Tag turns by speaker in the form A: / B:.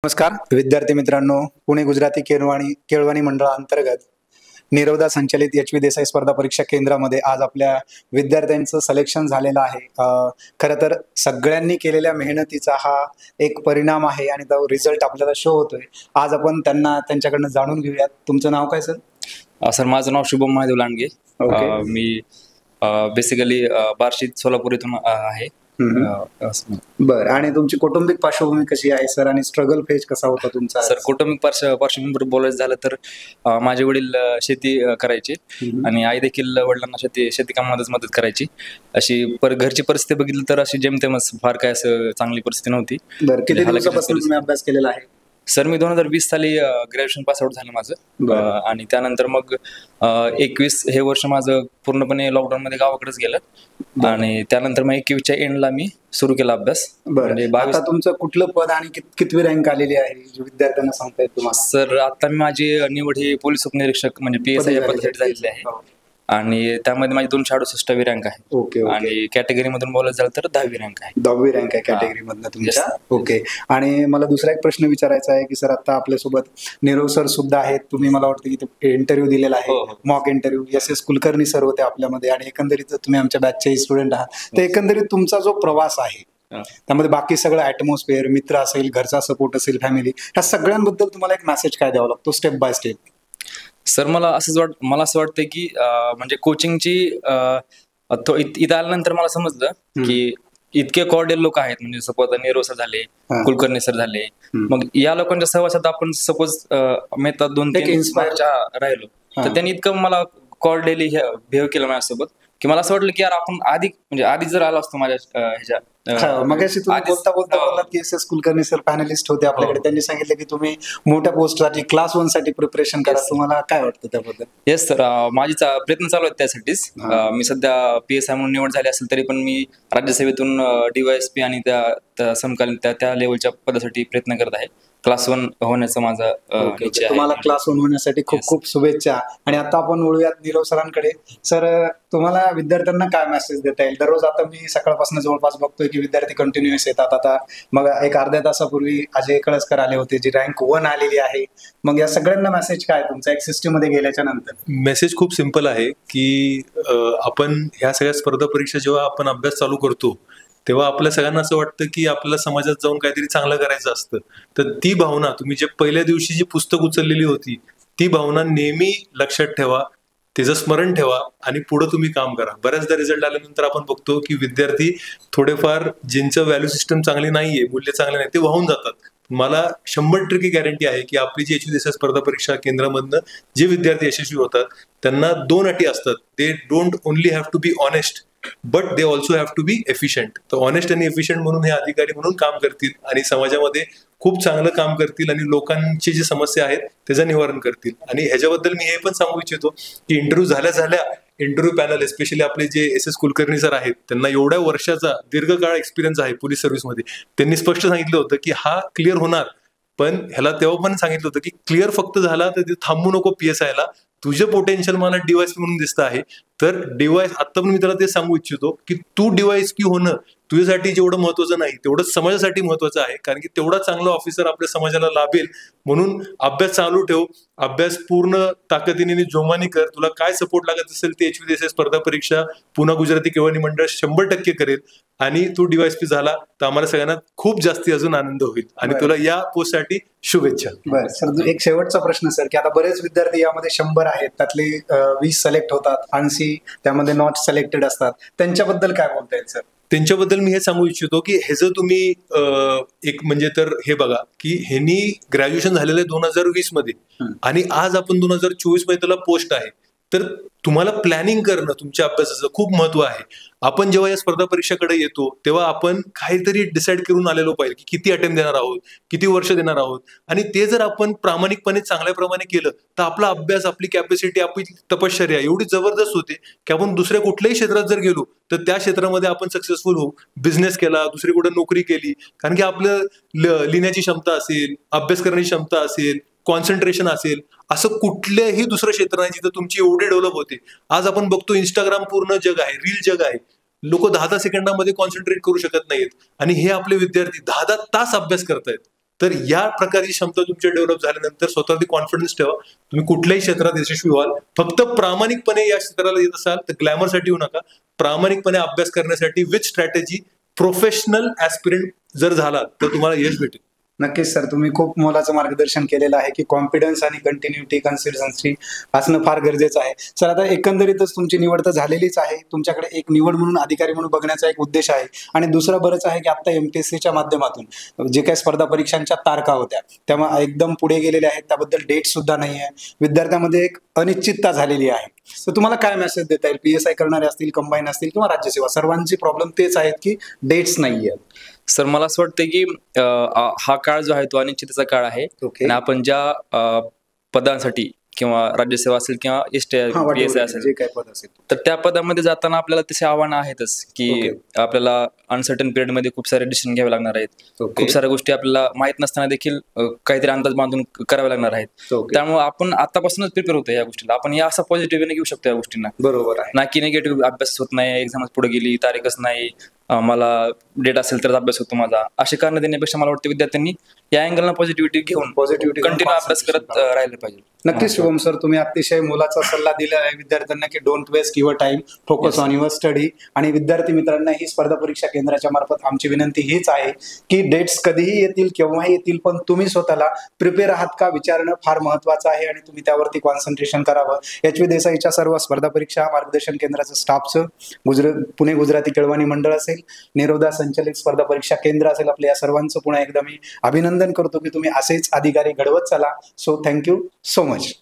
A: नमस्कार विद्यार्थी मित्रांनो, पुणे गुजराती केळवणी मंडळाअंतर्गत निरवदा संचलित एच.व्ही. देसाई स्पर्धा परीक्षा केंद्रामध्ये आज आपल्या विद्यार्थ्यांचं सिलेक्शन झालेलं आहे. खरं तर सगळ्यांनी केलेल्या मेहनतीचा हा एक परिणाम आहे आणि तो रिझल्ट आपल्याला शो होतोय. आज आपण त्यांच्याकडनं जाणून घेऊयात. तुमचं नाव काय सर?
B: सर माझं नाव शुभम महादेव लांडगे.
A: Okay.
B: मी बेसिकली बार्शी सोलापूर इथून आहे.
A: बरं, आणि तुमची कौटुंबिक पार्श्वभूमी कशी आहे सर, आणि स्ट्रगल फेज कसा होता तुमचा?
B: सर कौटुंबिक पार्श्वभूमीवर बोलायचं झालं तर माझे वडील शेती करायचे आणि आई देखील वडिलांना शेती कामामध्येच मदत करायची. अशी घरची परिस्थिती बघितली तर अशी जेमतेमच, फार काय असं चांगली परिस्थिती नव्हती.
A: बरं, किती दिवसापासून तुम्ही अभ्यास केलेला आहे?
B: सर मी 2020 साली ग्रॅज्युएशन पास आउट झालं माझं. आणि त्यानंतर मग 21 हे वर्ष माझं पूर्णपणे लॉकडाऊन मध्ये गावाकडेच गेलं आणि त्यानंतर मग 21च्या एंडला मी सुरू केला अभ्यास. म्हणजे
A: आता तुमचं कुठलं पद आणि कितवी रँक आलेली आहे विद्यार्थ्यांना सांगता येत तुम्हाला?
B: सर आता माझी निवड ही पोलीस उपनिरीक्षक म्हणजे PSI या पदासाठी झालेली आहे आणि त्यामध्ये माझी 268वी रँक आहे.
A: ओके.
B: आणि कॅटेगरी मधून बोलायचं झालं तर 10वी रँक आहे.
A: 10वी रँक आहे कॅटेगरी मधनं तुमच्या. ओके. आणि मला दुसरा एक प्रश्न विचारायचा आहे की सर आता आपल्यासोबत निरव सर सुद्धा आहेत. तुम्ही मला वाटतं की इंटरव्ह्यू दिलेला आहे, mock interview. SS Kulkarni sir होते आपल्यामध्ये आणि एकंदरीत तुम्ही आमच्या बॅचचे स्टुडंट आहात. तर एकंदरीत तुमचा जो प्रवास आहे त्यामध्ये बाकी सगळं ऍटमॉस्फिअर, मित्र असेल, घरचा सपोर्ट असेल, फॅमिली, ह्या सगळ्यांबद्दल तुम्हाला एक मेसेज काय द्यावा लागतो स्टेप बाय स्टेप?
B: सर मला असं वाटतं की म्हणजे कोचिंगची इथं आल्यानंतर मला समजलं की इतके कॉर्डियल लोक आहेत. म्हणजे सपोज निरो सर झाले, कुलकर्णी सर झाले, मग या लोकांच्या सहवासात आपण सपोज मी 2-3 इन्स्पायरच्या राहिलो तर त्यांनी इतकं मला कॉर्डियली बिहेव केलं माझ्यासोबत की मला असं वाटलं की यार आपण आधी जर आलो असतो माझ्या ह्याच्या
A: मगाशी तुम्ही बोलता बोललात की SS कुलकर्णी सर पॅनलिस्ट होते आपल्याकडे. त्यांनी सांगितलं की तुम्ही मोठ्या पोस्टसाठी क्लास 1 साठी प्रिपरेशन करा. तुम्हाला काय वाटतं त्याबद्दल?
B: येस सर, माझी प्रयत्न चालू आहेत त्यासाठीच. मी सध्या PSI म्हणून निवड झाली असेल तरी पण मी राज्यसेवेतून DYSP आणि त्या समकालीन त्या लेवलच्या पदासाठी प्रयत्न करत आहे. क्लास 1 होण्याचं माझा इच्छा आहे.
A: तुम्हाला क्लास 1 होण्यासाठी खूप खूप शुभेच्छा. आणि आता आपण वळूयात निरव सरांकडे. सर तुम्हाला विद्यार्थ्यांना काय मेसेज देता येईल? दररोज आता मी सकाळपासून जवळपास बघतोय की विद्यार्थी कंटिन्युअस येतात. आता मग एक अर्ध्या तासापूर्वी अजय कळसकर आले होते, जी रँक 1 आलेली आहे. मग या सगळ्यांना मेसेज काय तुमचा एक सिस्टम मध्ये गेल्याच्या नंतर?
C: मेसेज खूप सिंपल आहे की आपण ह्या सगळ्या स्पर्धा परीक्षा जेव्हा आपण अभ्यास चालू करतो तेव्हा आपल्या सगळ्यांना असं वाटतं की आपल्याला समाजात जाऊन काहीतरी चांगलं करायचं असतं. तर ती भावना तुम्ही जे पहिल्या दिवशी जी पुस्तक उचललेली होती ती भावना नेहमी लक्षात ठेवा, तिचं स्मरण ठेवा आणि पुढे तुम्ही काम करा. बऱ्याचदा रिझल्ट आल्यानंतर आपण बघतो की विद्यार्थी थोडेफार ज्यांचं व्हॅल्यू सिस्टम चांगली नाहीये, मूल्य चांगले नाही, ते वाहून जातात. मला 100% गॅरंटी आहे की आपली जी एच.व्ही. देसाई स्पर्धा परीक्षा केंद्रामधनं जे विद्यार्थी यशस्वी होतात त्यांना 2 अटी असतात. They don't only have to be honest but they also have to be efficient. तर ऑनेस्ट आणि एफिशियंट म्हणून हे अधिकारी म्हणून काम करतील आणि समाजामध्ये खूप चांगलं काम करतील आणि लोकांची जी समस्या आहेत त्याचं निवारण करतील. आणि ह्याच्याबद्दल मी हे पण सांगू इच्छितो की इंटरव्ह्यू झाल्या इंटरव्ह्यू पॅनल, एस्पेशली आपले जे SS कुलकर्णी सर आहेत, त्यांना एवढ्या वर्षाचा दीर्घकाळ एक्सपिरियन्स आहे पोलीस सर्व्हिसमध्ये. त्यांनी स्पष्ट सांगितलं होतं की हा क्लिअर होणार, पण ह्याला तेव्हा पण सांगितलं होतं की क्लिअर फक्त झाला तर ते थांबू नको PSI ला. तुझं पोटेन्शियल मला DYSP म्हणून दिसतं आहे. तर आता पण मी त्याला ते सांगू इच्छितो की तू DYSP होणं तुझ्यासाठी जेवढं महत्वाचं नाही तेवढंच समाजासाठी महत्वाचं आहे, कारण की तेवढा चांगला ऑफिसर आपल्या समाजाला लाभेल. म्हणून अभ्यास चालू ठेव, अभ्यास पूर्ण ताकदीने जोमाने कर. तुला काय सपोर्ट लागत असेल ते एच.व्ही. देसाई स्पर्धा परीक्षा पुणे गुजराती केळवणी मंडळ 100% करेल. आणि तू DYSP झाला तर आम्हाला सगळ्यांना खूप जास्ती अजून आनंद होईल आणि तुला या पोस्टसाठी शुभेच्छा.
A: बरं सर, एक शेवटचा प्रश्न सर, की आता बरेच विद्यार्थी यामध्ये 100 आहेत, त्यातले 20 सिलेक्ट होतात, 80 त्यामध्ये नॉट सिलेक्टेड असतात. त्यांच्याबद्दल काय बोलता येईल सर?
C: त्यांच्याबद्दल मी हे सांगू इच्छितो की हे जर तुम्ही एक म्हणजे तर हे बघा की ह्यांनी ग्रॅज्युएशन झालेलं आहे 2020 मध्ये आणि आज आपण 2024 मध्ये त्याला पोस्ट आहे. तर तुम्हाला प्लॅनिंग करणं तुमच्या अभ्यासाचं खूप महत्व आहे. आपण जेव्हा या स्पर्धा परीक्षेकडे येतो तेव्हा आपण काहीतरी डिसाईड करून आलेलो पाहिजे की किती अटेम्प्ट देणार आहोत, किती वर्ष देणार आहोत. आणि ते जर आपण प्रामाणिकपणे चांगल्याप्रमाणे केलं तर आपला अभ्यास, आपली कॅपॅसिटी, आपली तपश्चर्या एवढी जबरदस्त होते की आपण दुसऱ्या कुठल्याही क्षेत्रात जर गेलो तर त्या क्षेत्रामध्ये आपण सक्सेसफुल होऊ. बिझनेस केला, दुसरी कुठे नोकरी केली, कारण की आपलं लिहिण्याची क्षमता असेल, अभ्यास करण्याची क्षमता असेल, कॉन्सन्ट्रेशन असेल, असं कुठल्याही दुसरं क्षेत्र नाही जिथं तुमची एवढी डेव्हलप होते. आज आपण बघतो इंस्टाग्राम पूर्ण जग आहे, रील जग आहे. लोक 10-10 सेकंदामध्ये कॉन्सन्ट्रेट करू शकत नाहीत आणि हे आपले विद्यार्थी 10-10 तास अभ्यास करतायत. तर या प्रकारची क्षमता तुमच्या डेव्हलप झाल्यानंतर स्वतःवरती कॉन्फिडन्स ठेवा. तुम्ही कुठल्याही क्षेत्रात यशस्वी व्हाल. फक्त प्रामाणिकपणे या क्षेत्राला येत असाल तर ग्लॅमरसाठी येऊ नका. प्रामाणिकपणे अभ्यास करण्यासाठी विथ स्ट्रॅटेजी प्रोफेशनल ऍस्पिरंट जर झाला तर तुम्हाला यश भेटेल.
A: नक्कीच सर, तुम्ही खूप मोलाचं मार्गदर्शन केलेलं आहे की कॉन्फिडन्स आणि कंटिन्युटी कन्सिस्टन्सी असणं फार गरजेचं आहे. सर आता एकंदरीतच तुमची निवड तर झालेलीच आहे. तुमच्याकडे एक निवड म्हणून अधिकारी म्हणून बघण्याचा एक उद्देश आहे आणि दुसरा बरंच आहे की आता MTSCच्या माध्यमातून जे काही स्पर्धा परीक्षांच्या तारखा होत्या त्यामुळे एकदम पुढे गेलेल्या आहेत, त्याबद्दल डेट सुद्धा नाही आहे. विद्यार्थ्यांमध्ये एक अनिश्चितता झालेली आहे. तर तुम्हाला काय मेसेज देता येईल? PSI करणारे असतील, कंबाईन असतील किंवा राज्यसेवा, सर्वांची प्रॉब्लेम तेच आहेत की डेट्स नाही आहेत.
B: सर मला असं वाटतं की हा काळ जो आहे तो अनिश्चिततेचा काळ आहे. आणि आपण ज्या पदांसाठी किंवा राज्यसेवा असेल किंवा PSI असेल
A: जे काही पद असेल
B: तर त्या पदामध्ये जाताना आपल्याला तसे आव्हानं आहेतच की आपल्याला अनसर्टन पिरियड मध्ये खूप सारे डिसिजन घ्यावे लागणार आहेत. खूप साऱ्या गोष्टी आपल्याला माहित नसताना देखील काहीतरी अंदाज बांधून करावे लागणार आहेत. त्यामुळे आपण आतापासूनच प्रिपेअर होतो या गोष्टीला. आपण या असा पॉझिटिव्ह घेऊ शकतो या गोष्टींना.
A: बरोबर आहे
B: ना की निगेटिव्ह अभ्यास होत नाही, एक्झामच पुढे गेली, तारीखच नाही, मला डेट असेल तर अभ्यास होतो माझा, अशी कारण देण्यापेक्षा मला वाटतं विद्यार्थ्यांनी या अँगलला पॉझिटिव्हिटी घेऊन कंटिन्यू अभ्यास करत राहिले पाहिजे.
A: नक्कीच शुभम सर, तुम्ही अतिशय मोलाचा सल्ला दिला आहे विद्यार्थ्यांना की don't waste your time, focus on your study. आणि विद्यार्थी मित्रांना ही स्पर्धा परीक्षा केंद्राच्या मार्फत आमची विनंती हीच आहे की डेट्स कधीही येतील, केव्हाही येतील, पण तुम्ही स्वतःला प्रिपेअर आहात का विचारणं फार महत्वाचं आहे आणि तुम्ही त्यावरती कॉन्सन्ट्रेशन करावं. HV देसाईच्या सर्व स्पर्धा परीक्षा मार्गदर्शन केंद्राचं स्टाफचं, पुणे गुजराती केळवणी मंडळ असेल, निरोधा संचलित स्पर्धा परीक्षा केंद्र असेल, आपल्या या सर्वांचं पुन्हा एकदा मी अभिनंदन करतो की तुम्ही असेच अधिकारी घडवत चला. So thank you so much.